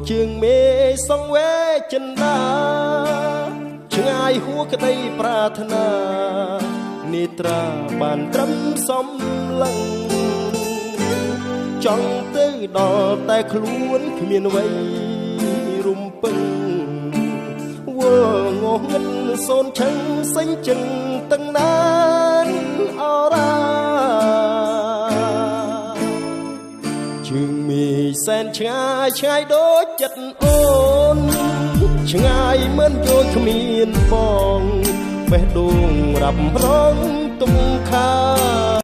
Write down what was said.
ជើងមេសងវេចិនដាឆ្ងាយហួក្តីប្រាថ្នានេត្រាបានត្រឹមសំឡឹងចង់ទៅដល់តែខ្លួនគ្មានអ្វីរំពឹងវល់ងងឹតសូនឆឹងសេញជឹងទាំងណានអរ៉ាជើងមីសែនឆ្ងាយឆ្ងាយដូចចិត្តអូនឆ្ងាយមិនយល់គ្មានបងបេះដូងរាប់រងទុំខា